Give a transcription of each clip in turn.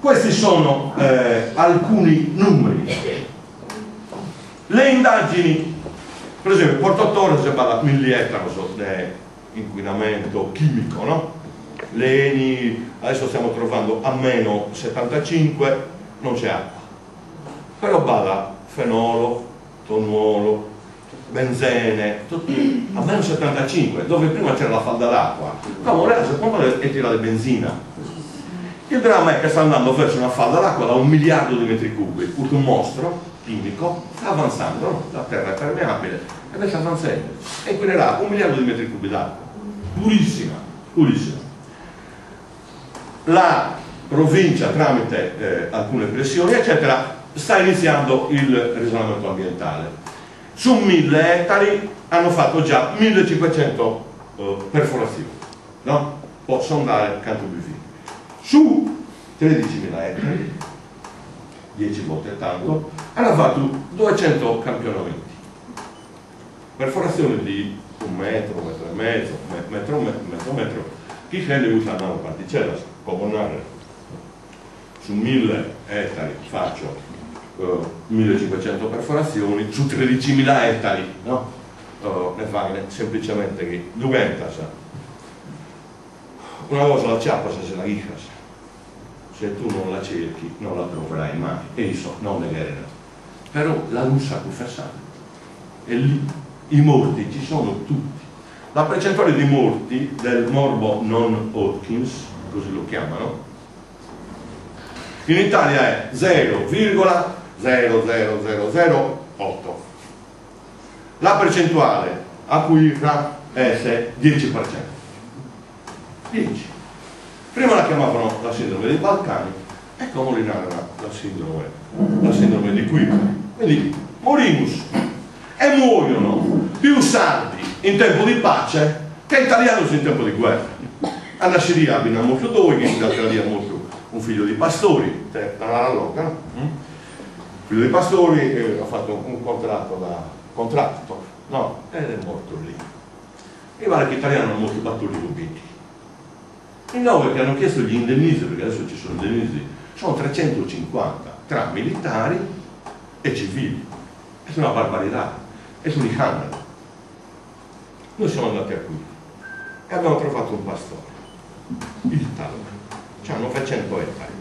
Questi sono alcuni numeri. Le indagini, per esempio, Porto Torres si parla di 1000 ettari di inquinamento chimico, no? L'ENI, adesso stiamo trovando a meno 75, non c'è acqua. Però bada fenolo, tonnuolo, benzene, a meno 75, dove prima c'era la falda d'acqua, ora secondo me è tirata di benzina. Il dramma è che sta andando verso una falda d'acqua da 1 miliardo di metri cubi, un mostro chimico, sta avanzando, no? La terra è permeabile e adesso sta avanzando e inquinerà 1 miliardo di metri cubi d'acqua, purissima, purissima. La provincia, tramite alcune pressioni eccetera, sta iniziando il risanamento ambientale. Su 1000 ettari hanno fatto già 1500 perforazioni, no? Possono andare canto BV. Su 13.000 ettari, 10 volte tanto, hanno fatto 200 campionamenti. Perforazioni di 1 metro, 1,5 metri, metro. Chi crede usa una particella, può guardare. Su 1000 ettari faccio 1500 perforazioni, su 13.000 ettari, no? Ne fa semplicemente che 200. Una cosa la ciappa se la ghicas, se tu non la cerchi non la troverai mai, e io non le guerre. Però la russa confessata, e lì i morti ci sono tutti. La percentuale di morti del morbo non Hodgkins, così lo chiamano, in Italia è 0,00008. La percentuale acquisita è 10%. 10. Prima la chiamavano la sindrome dei Balcani e come la sindrome di Quirra. Quindi morimus e muoiono più sardi in tempo di pace che italiani in tempo di guerra. Alla Siria abbiamo molto due, che in realtà molto un figlio di pastori, dalla Loca, no? Figlio di pastori, ha fatto un contratto, no? Ed è morto lì. E guarda che gli italiani hanno molto battuti i convinti. I 9 che hanno chiesto gli indennizzi, perché adesso ci sono indennizzi, sono 350 tra militari e civili. È una barbarità, è un scandalo. Noi siamo andati a qui e abbiamo trovato un pastore, il Talo, c'ha 900 ettari,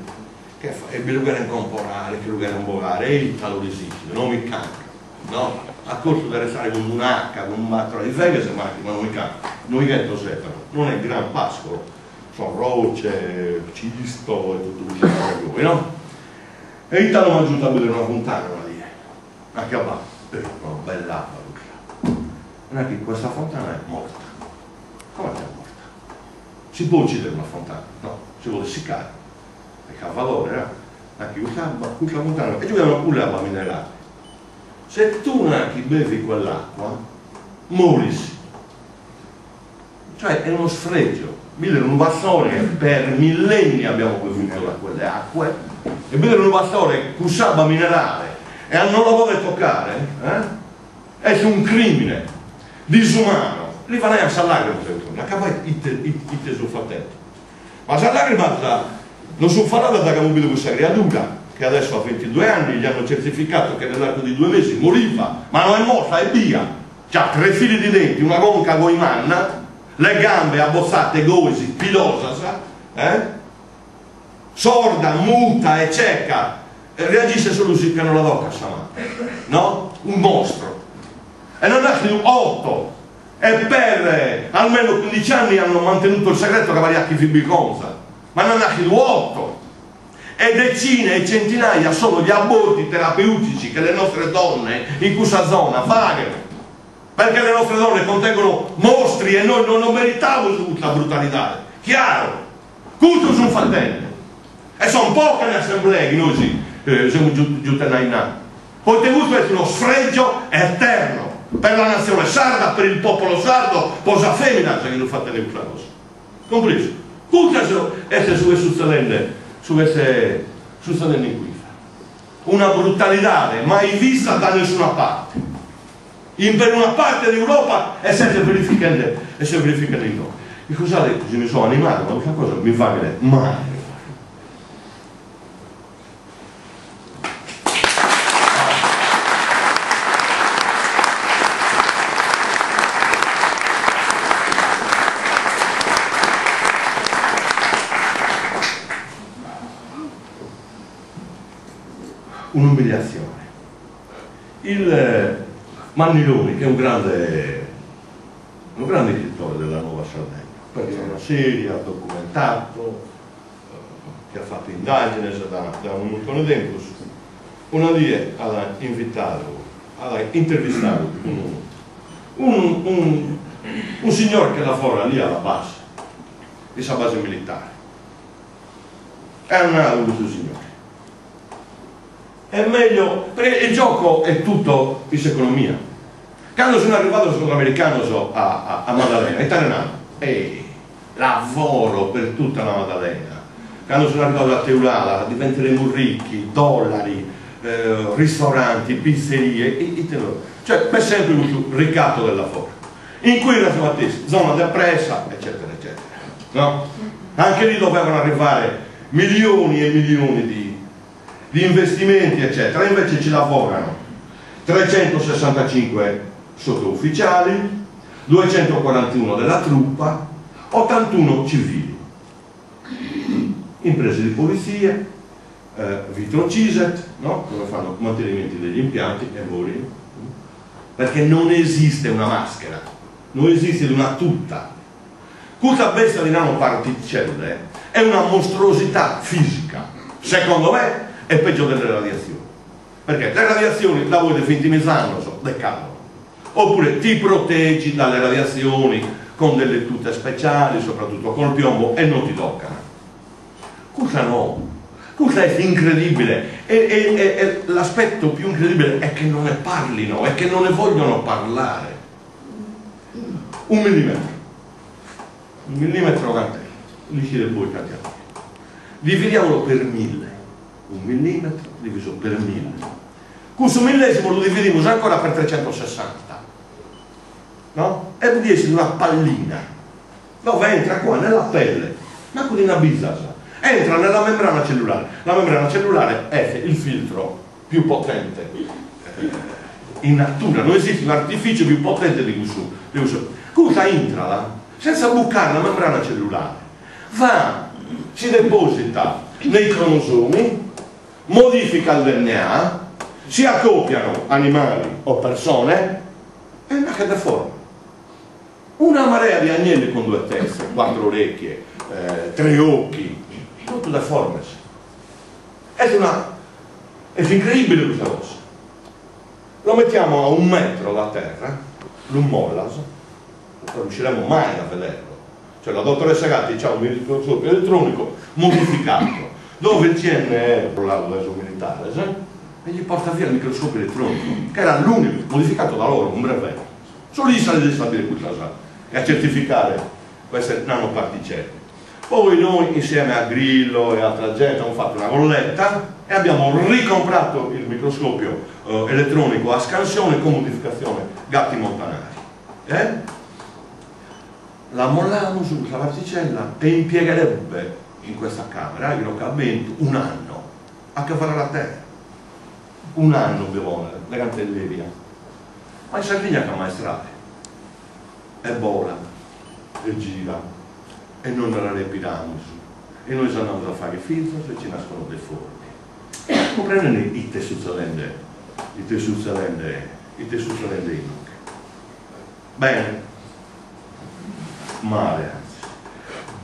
che fa, e lugar incomporare, che lugar imbogare, e il Talo di Sicile, non mi canca, no? A corso di restare con un H, con un matro di feghe, se ma non mi canca, non mi vento settano, non è gran pascolo, sono rocce, cisto e tutto quello che no? E il Talo mi ha aggiunto a vedere una fontana lì, anche a Bà, una bella acqua. Non è che questa fontana è morta. Come è morta? Si può uccidere una fontana? No, si vuole essiccare. Perché ha valore, no? Anche questa fontana, e giocano pure l'acqua minerale. Se tu anche bevi quell'acqua, morissi. Cioè è uno sfregio. Vedere un bastone che per millenni abbiamo bevuto da quelle acque, e vedere un bastone con sabba minerale e non la vuole toccare, è un crimine disumano. Lì va a salagrima, la capa è sul fatto. Ma salagrima non sono fatta da camubile questa creatura, che adesso ha 22 anni, gli hanno certificato che nell'arco di 2 mesi moriva, ma non è morta, è via. C'ha 3 fili di denti, una gonca goimanna, le gambe abbozzate, goisi, pilosa, sorda, muta e cieca, reagisce solo se piano la docca stamattina, no? Un mostro. E non è più 8, e per almeno 15 anni hanno mantenuto il segreto che variacchi fibiconza, ma non è più 8, e decine e centinaia sono gli aborti terapeutici che le nostre donne in questa zona fanno, perché le nostre donne contengono mostri e noi non meritavamo questa brutalità, chiaro, questo sono fattente, e sono poche le assemblee che noi siamo giunti a Nainà, poiché questo è uno sfregio eterno per la nazione sarda, per il popolo sardo, posa femmina che non fate questa cosa, compreso? Tutto è succedendo in qui, una brutalità mai vista da nessuna parte, per una parte d'Europa e si verifica in noi. E cosa ha detto? Se mi sono animato, ma questa cosa mi fa vedere mai. un'umiliazione. Il Manniloni, che è un grande scrittore della Nuova Sardegna, persona seria, documentato, che ha fatto indagini da un montone di tempo, una die ha intervistato un signore che lavora lì alla base, questa base militare. È un adulto signore. È meglio, perché il gioco è tutto in economia. Quando sono arrivato sull'americano a Maddalena, italiano, lavoro per tutta la Maddalena. Quando sono arrivato a Teulada diventeremo ricchi, dollari, ristoranti, pizzerie, cioè per sempre un ricatto del lavoro. In cui era zona depressa, eccetera, eccetera. No? Anche lì dovevano arrivare milioni e milioni di investimenti, eccetera. Invece ci lavorano 365 sottufficiali, 241 della truppa, 81 civili, imprese di polizia, Vitro Ciset, no? Dove fanno mantenimenti degli impianti e muri, perché non esiste una maschera, non esiste una tuta. Questa bestia di nanoparticelle è una mostruosità fisica, secondo me è peggio delle radiazioni, perché le radiazioni la vuoi definitivizzare, decadono, oppure ti proteggi dalle radiazioni con delle tute speciali, soprattutto col piombo, e non ti toccano. Questa no, questa è incredibile, e l'aspetto più incredibile è che non ne parlino, è che non ne vogliono parlare. Un millimetro quant'è? Lì ci voi cantiamo. Dividiamolo per 1000. Un millimetro diviso per 1000. Questo millesimo lo dividiamo ancora per 360. No? E vedi essere una pallina dove entra qua nella pelle, ma con una bizzasa, entra nella membrana cellulare. La membrana cellulare è il filtro più potente in natura, non esiste un artificio più potente di questo. Cosa entra là? Senza bucare la membrana cellulare, va, si deposita nei cromosomi, modifica il DNA, si accoppiano animali o persone e nasce deforme. Una marea di agnelli con 2 teste, 4 orecchie, 3 occhi, tutto deforme. È incredibile questa cosa. Lo mettiamo a 1 metro da terra, lo mollas, non riusciremo mai a vederlo. Cioè la dottoressa Gatti ha un microscopio elettronico modificato, dove il CNR, l'adesso militare, e gli porta via il microscopio elettronico, che era l'unico, modificato da loro, un brevetto. Solo gli sa di stabilire questa cosa e a certificare queste nanoparticelle. Poi noi insieme a Grillo e altra gente abbiamo fatto una colletta e abbiamo ricomprato il microscopio elettronico a scansione con modificazione gatti montanari. La molliamo su questa particella e impiegherebbe in questa camera, irrocamento, 1 anno a che fare la terra. 1 anno bevono le cantelleria. Ma in Sardegna che maestrale e vola e gira e non la respiriamo e noi andiamo a fare filtro e ci nascono deformi. Comprendere i tessuzzalende inutili. Bene, male.